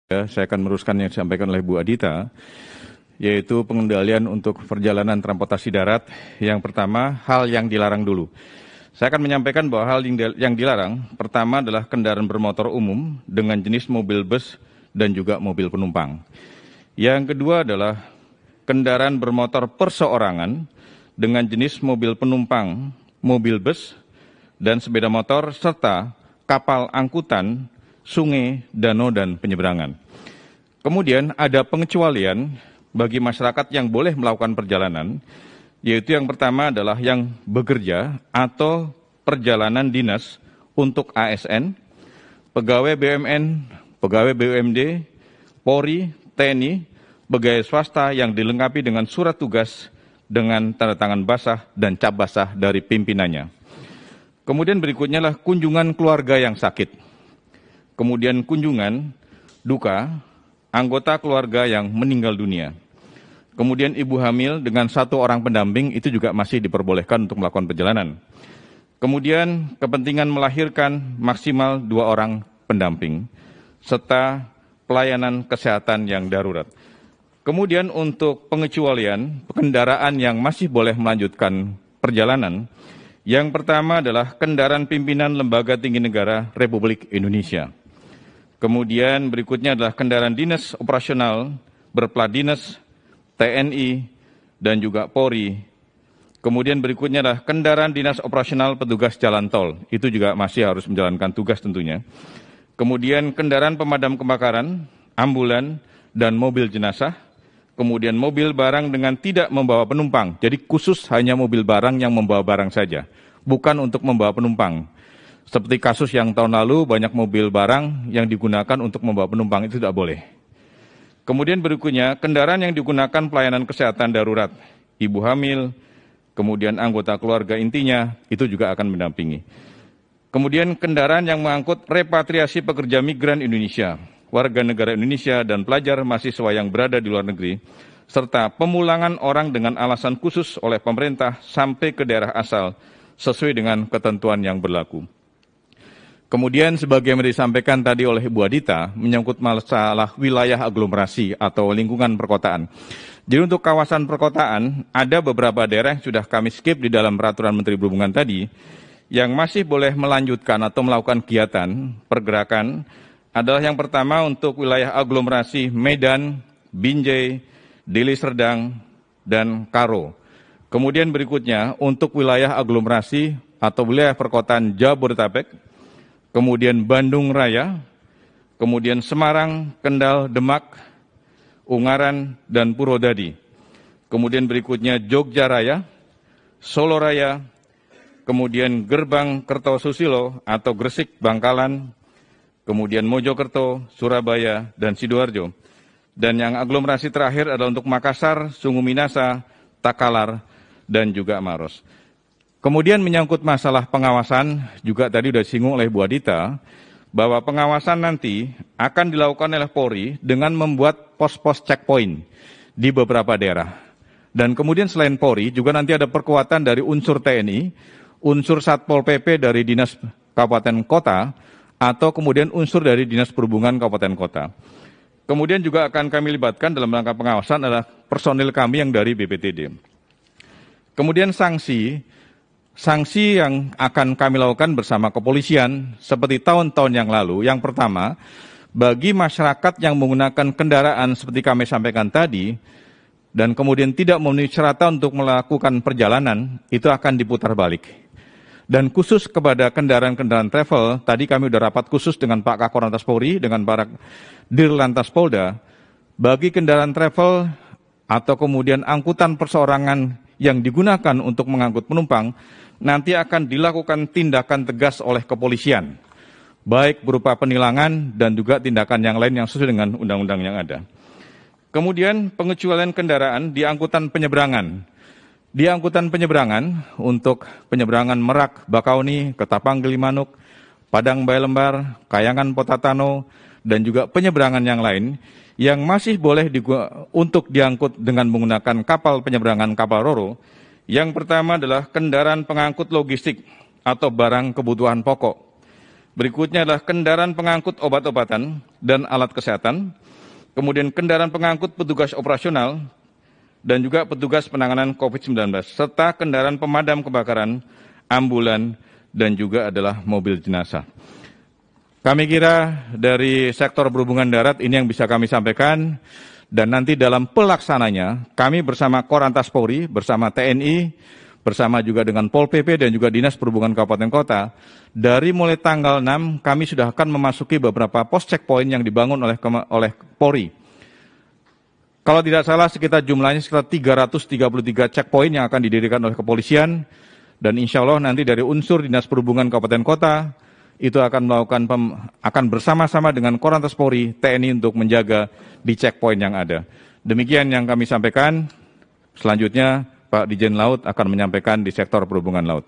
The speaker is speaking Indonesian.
Saya akan meneruskan yang disampaikan oleh Bu Adita, yaitu pengendalian untuk perjalanan transportasi darat. Yang pertama, hal yang dilarang dulu. Saya akan menyampaikan bahwa hal yang dilarang, pertama adalah kendaraan bermotor umum dengan jenis mobil bus dan juga mobil penumpang. Yang kedua adalah kendaraan bermotor perseorangan dengan jenis mobil penumpang, mobil bus, dan sepeda motor, serta kapal angkutan, sungai, danau, dan penyeberangan. Kemudian ada pengecualian bagi masyarakat yang boleh melakukan perjalanan, yaitu yang pertama adalah yang bekerja atau perjalanan dinas untuk ASN, pegawai BUMN, pegawai BUMD, Polri, TNI, pegawai swasta yang dilengkapi dengan surat tugas dengan tanda tangan basah dan cap basah dari pimpinannya. Kemudian berikutnya adalah kunjungan keluarga yang sakit. Kemudian kunjungan duka anggota keluarga yang meninggal dunia. Kemudian ibu hamil dengan 1 orang pendamping itu juga masih diperbolehkan untuk melakukan perjalanan. Kemudian kepentingan melahirkan maksimal 2 orang pendamping, serta pelayanan kesehatan yang darurat. Kemudian untuk pengecualian kendaraan yang masih boleh melanjutkan perjalanan, yang pertama adalah kendaraan pimpinan Lembaga Tinggi Negara Republik Indonesia. Kemudian berikutnya adalah kendaraan dinas operasional berplat dinas, TNI, dan juga Polri. Kemudian berikutnya adalah kendaraan dinas operasional petugas jalan tol. Itu juga masih harus menjalankan tugas tentunya. Kemudian kendaraan pemadam kebakaran, ambulan, dan mobil jenazah. Kemudian mobil barang dengan tidak membawa penumpang. Jadi khusus hanya mobil barang yang membawa barang saja, bukan untuk membawa penumpang. Seperti kasus yang tahun lalu banyak mobil barang yang digunakan untuk membawa penumpang, itu tidak boleh. Kemudian berikutnya, kendaraan yang digunakan pelayanan kesehatan darurat, ibu hamil, kemudian anggota keluarga intinya, itu juga akan mendampingi. Kemudian kendaraan yang mengangkut repatriasi pekerja migran Indonesia, warga negara Indonesia, dan pelajar mahasiswa yang berada di luar negeri, serta pemulangan orang dengan alasan khusus oleh pemerintah sampai ke daerah asal, sesuai dengan ketentuan yang berlaku. Kemudian sebagaimana disampaikan tadi oleh Ibu Adita, menyangkut masalah wilayah aglomerasi atau lingkungan perkotaan. Jadi untuk kawasan perkotaan, ada beberapa daerah yang sudah kami skip di dalam peraturan Menteri Perhubungan tadi, yang masih boleh melanjutkan atau melakukan kegiatan pergerakan, adalah yang pertama untuk wilayah aglomerasi Medan, Binjai, Deli Serdang, dan Karo. Kemudian berikutnya untuk wilayah aglomerasi atau wilayah perkotaan Jabodetabek, kemudian Bandung Raya, kemudian Semarang, Kendal, Demak, Ungaran, dan Purwodadi. Kemudian berikutnya Jogja Raya, Solo Raya, kemudian Gerbang Kertosusilo atau Gresik, Bangkalan, kemudian Mojokerto, Surabaya, dan Sidoarjo. Dan yang aglomerasi terakhir adalah untuk Makassar, Sungu Minasa, Takalar, dan juga Maros. Kemudian menyangkut masalah pengawasan, juga tadi sudah disinggung oleh Bu Adita, bahwa pengawasan nanti akan dilakukan oleh Polri dengan membuat pos-pos checkpoint di beberapa daerah. Dan kemudian selain Polri, juga nanti ada perkuatan dari unsur TNI, unsur Satpol PP dari Dinas Kabupaten Kota, atau kemudian unsur dari Dinas Perhubungan Kabupaten Kota. Kemudian juga akan kami libatkan dalam rangka pengawasan adalah personil kami yang dari BPTD. Kemudian sanksi yang akan kami lakukan bersama kepolisian seperti tahun-tahun yang lalu. Yang pertama, bagi masyarakat yang menggunakan kendaraan seperti kami sampaikan tadi, dan kemudian tidak memenuhi syarat untuk melakukan perjalanan, itu akan diputar balik. Dan khusus kepada kendaraan-kendaraan travel, tadi kami sudah rapat khusus dengan Pak Kakor Lantas Polri, dengan para Dirlantas Polda, bagi kendaraan travel atau kemudian angkutan perseorangan yang digunakan untuk mengangkut penumpang, nanti akan dilakukan tindakan tegas oleh kepolisian, baik berupa penilangan dan juga tindakan yang lain yang sesuai dengan undang-undang yang ada. Kemudian pengecualian kendaraan di angkutan penyeberangan. Di angkutan penyeberangan untuk penyeberangan Merak, Bakauni, Ketapang, Gilimanuk, Padang Bayalembar, Kayangan, Potatano, dan juga penyeberangan yang lain yang masih boleh untuk diangkut dengan menggunakan kapal penyeberangan kapal Roro. Yang pertama adalah kendaraan pengangkut logistik atau barang kebutuhan pokok. Berikutnya adalah kendaraan pengangkut obat-obatan dan alat kesehatan, kemudian kendaraan pengangkut petugas operasional, dan juga petugas penanganan COVID-19, serta kendaraan pemadam kebakaran, ambulan, dan juga adalah mobil jenazah. Kami kira dari sektor perhubungan darat ini yang bisa kami sampaikan, dan nanti dalam pelaksananya kami bersama Korlantas Polri, bersama TNI, bersama juga dengan Pol PP dan juga Dinas Perhubungan Kabupaten Kota, dari mulai tanggal 6 kami sudah akan memasuki beberapa pos checkpoint yang dibangun oleh Polri. Kalau tidak salah jumlahnya sekitar 333 checkpoint yang akan didirikan oleh kepolisian, dan insya Allah nanti dari unsur Dinas Perhubungan Kabupaten Kota itu akan akan bersama-sama dengan Korlantas Polri, TNI untuk menjaga di checkpoint yang ada. Demikian yang kami sampaikan. Selanjutnya Pak Dirjen Laut akan menyampaikan di sektor perhubungan laut.